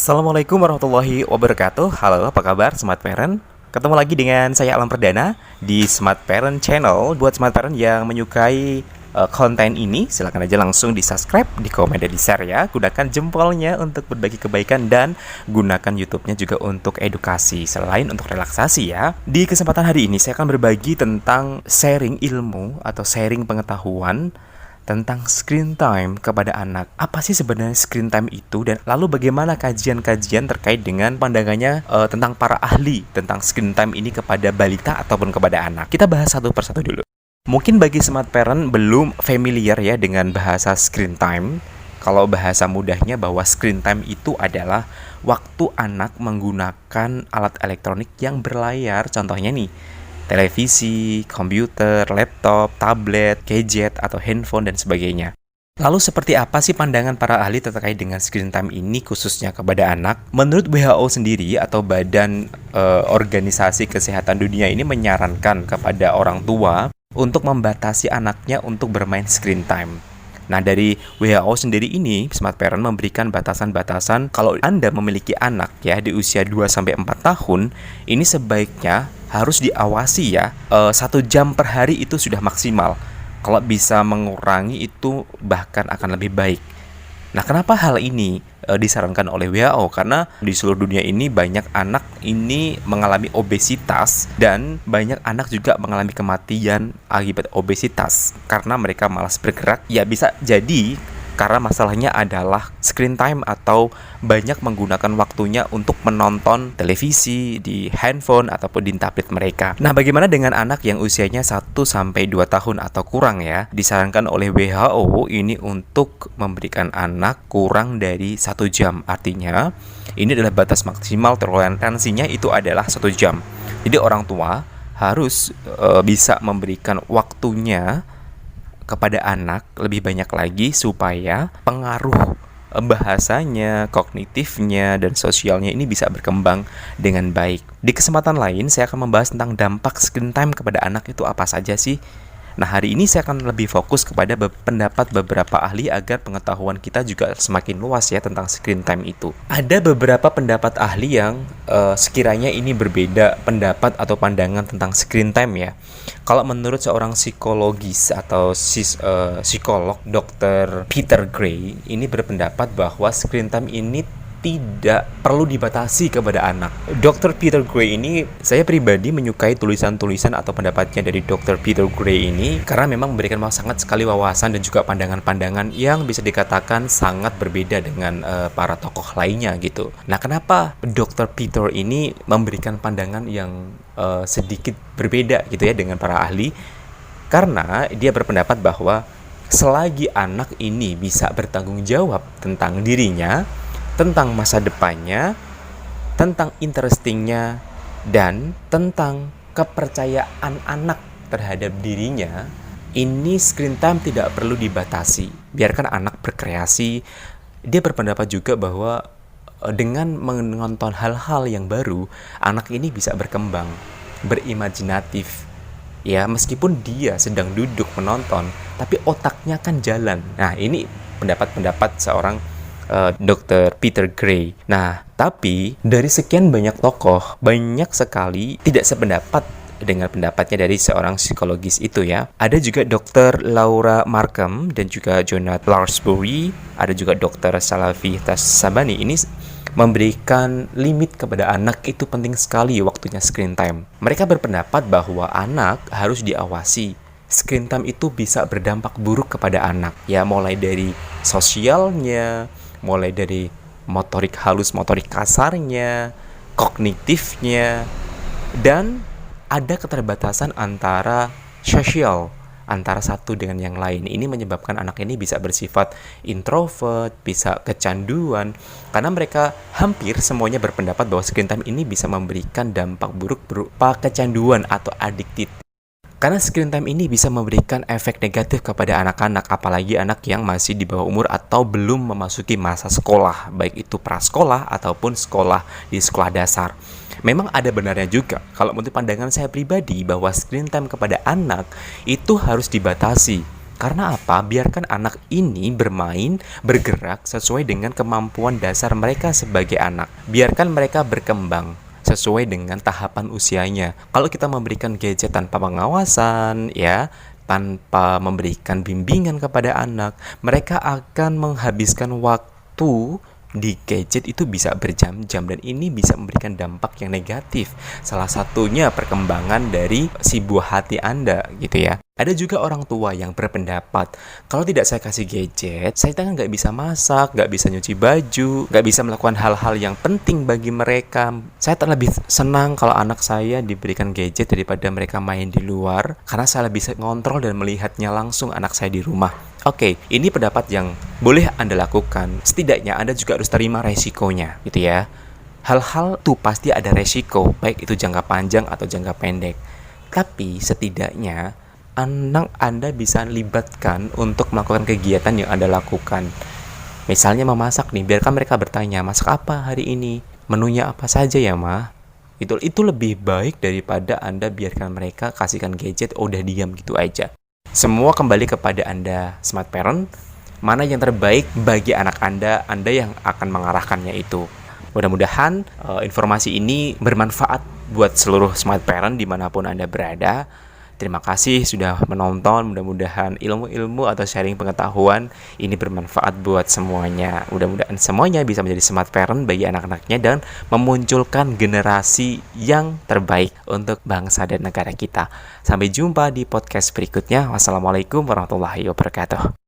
Assalamualaikum warahmatullahi wabarakatuh. Halo, apa kabar Smart Parent? Ketemu lagi dengan saya Alam Perdana di Smart Parent Channel. Buat Smart Parent yang menyukai konten ini, silahkan aja langsung di subscribe, di komen, dan di share ya. Gunakan jempolnya untuk berbagi kebaikan dan gunakan YouTube-nya juga untuk edukasi selain untuk relaksasi ya. Di kesempatan hari ini saya akan berbagi tentang sharing ilmu atau sharing pengetahuan tentang screen time kepada anak. Apa sih sebenarnya screen time itu, dan lalu bagaimana kajian-kajian terkait dengan pandangannya tentang para ahli tentang screen time ini kepada balita ataupun kepada anak. Kita bahas satu persatu dulu. Mungkin bagi smart parent belum familiar ya dengan bahasa screen time. Kalau bahasa mudahnya bahwa screen time itu adalah waktu anak menggunakan alat elektronik yang berlayar, contohnya nih televisi, komputer, laptop, tablet, gadget, atau handphone, dan sebagainya. Lalu seperti apa sih pandangan para ahli terkait dengan screen time ini khususnya kepada anak? Menurut WHO sendiri atau Badan Organisasi Kesehatan Dunia ini menyarankan kepada orang tua untuk membatasi anaknya untuk bermain screen time. Nah, dari WHO sendiri ini, Smart Parent memberikan batasan-batasan kalau Anda memiliki anak ya di usia 2-4 tahun, ini sebaiknya harus diawasi ya, 1 jam per hari itu sudah maksimal. Kalau bisa mengurangi itu bahkan akan lebih baik. Nah, kenapa hal ini disarankan oleh WHO? Karena di seluruh dunia ini banyak anak ini mengalami obesitas, dan banyak anak juga mengalami kematian akibat obesitas karena mereka malas bergerak. Ya, bisa jadi karena masalahnya adalah screen time atau banyak menggunakan waktunya untuk menonton televisi di handphone ataupun di tablet mereka. Nah, bagaimana dengan anak yang usianya 1-2 tahun atau kurang ya? Disarankan oleh WHO ini untuk memberikan anak kurang dari 1 jam. Artinya, ini adalah batas maksimal toleransinya itu adalah 1 jam. Jadi orang tua harus bisa memberikan waktunya kepada anak lebih banyak lagi supaya pengaruh bahasanya, kognitifnya, dan sosialnya ini bisa berkembang dengan baik. Di kesempatan lain saya akan membahas tentang dampak screen time kepada anak itu apa saja sih. Nah, hari ini saya akan lebih fokus kepada pendapat beberapa ahli agar pengetahuan kita juga semakin luas ya tentang screen time itu. Ada beberapa pendapat ahli yang sekiranya ini berbeda pendapat atau pandangan tentang screen time ya. Kalau menurut seorang psikologis atau psikolog Dr. Peter Gray ini berpendapat bahwa screen time ini tidak perlu dibatasi kepada anak. Dr. Peter Gray ini, saya pribadi menyukai tulisan-tulisan atau pendapatnya dari Dr. Peter Gray ini karena memang memberikan sangat sekali wawasan dan juga pandangan-pandangan yang bisa dikatakan sangat berbeda dengan para tokoh lainnya gitu. Nah, kenapa Dr. Peter ini memberikan pandangan yang sedikit berbeda gitu ya dengan para ahli? Karena dia berpendapat bahwa selagi anak ini bisa bertanggung jawab tentang dirinya, tentang masa depannya, tentang interestingnya, dan tentang kepercayaan anak terhadap dirinya, ini screen time tidak perlu dibatasi. Biarkan anak berkreasi. Dia berpendapat juga bahwa dengan menonton hal-hal yang baru, anak ini bisa berkembang, berimajinatif. Ya, meskipun dia sedang duduk menonton, tapi otaknya kan jalan. Nah, ini pendapat-pendapat seorang Dr. Peter Gray. Nah, tapi dari sekian banyak tokoh, banyak sekali tidak sependapat dengan pendapatnya dari seorang psikologis itu ya. Ada juga Dr. Laura Markham dan juga Jonathan Larsbury, ada juga Dr. Salafi Sabani. Ini memberikan limit kepada anak itu penting sekali waktunya screen time. Mereka berpendapat bahwa anak harus diawasi. Screen time itu bisa berdampak buruk kepada anak. Ya, mulai dari sosialnya, mulai dari motorik halus, motorik kasarnya, kognitifnya, dan ada keterbatasan antara sosial, antara satu dengan yang lain. Ini menyebabkan anak ini bisa bersifat introvert, bisa kecanduan, karena mereka hampir semuanya berpendapat bahwa screen time ini bisa memberikan dampak buruk berupa kecanduan atau addicted. Karena screen time ini bisa memberikan efek negatif kepada anak-anak, apalagi anak yang masih di bawah umur atau belum memasuki masa sekolah, baik itu prasekolah ataupun sekolah di sekolah dasar. Memang ada benarnya juga, kalau menurut pandangan saya pribadi, bahwa screen time kepada anak itu harus dibatasi. Karena apa? Biarkan anak ini bermain, bergerak sesuai dengan kemampuan dasar mereka sebagai anak. Biarkan mereka berkembang sesuai dengan tahapan usianya. Kalau kita memberikan gadget tanpa pengawasan, ya, tanpa memberikan bimbingan kepada anak, mereka akan menghabiskan waktu di gadget itu bisa berjam-jam, dan ini bisa memberikan dampak yang negatif. Salah satunya perkembangan dari si buah hati Anda gitu ya. Ada juga orang tua yang berpendapat, kalau tidak saya kasih gadget, saya kan nggak bisa masak, nggak bisa nyuci baju, nggak bisa melakukan hal-hal yang penting bagi mereka. Saya lebih senang kalau anak saya diberikan gadget daripada mereka main di luar, karena saya bisa ngontrol dan melihatnya langsung anak saya di rumah. Oke, ini pendapat yang boleh Anda lakukan. Setidaknya Anda juga harus terima resikonya, gitu ya. Hal-hal tuh pasti ada resiko, baik itu jangka panjang atau jangka pendek. Tapi setidaknya anak Anda bisa libatkan untuk melakukan kegiatan yang Anda lakukan. Misalnya memasak nih, biarkan mereka bertanya, masak apa hari ini? Menunya apa saja ya, Ma? Itu lebih baik daripada Anda biarkan mereka kasihkan gadget, udah diam gitu aja. Semua kembali kepada Anda, smart parent. Mana yang terbaik bagi anak Anda yang akan mengarahkannya itu. Mudah-mudahan informasi ini bermanfaat buat seluruh smart parent dimanapun Anda berada. Terima kasih sudah menonton. Mudah-mudahan ilmu-ilmu atau sharing pengetahuan ini bermanfaat buat semuanya. Mudah-mudahan semuanya bisa menjadi smart parent bagi anak-anaknya dan memunculkan generasi yang terbaik untuk bangsa dan negara kita. Sampai jumpa di podcast berikutnya. Wassalamualaikum warahmatullahi wabarakatuh.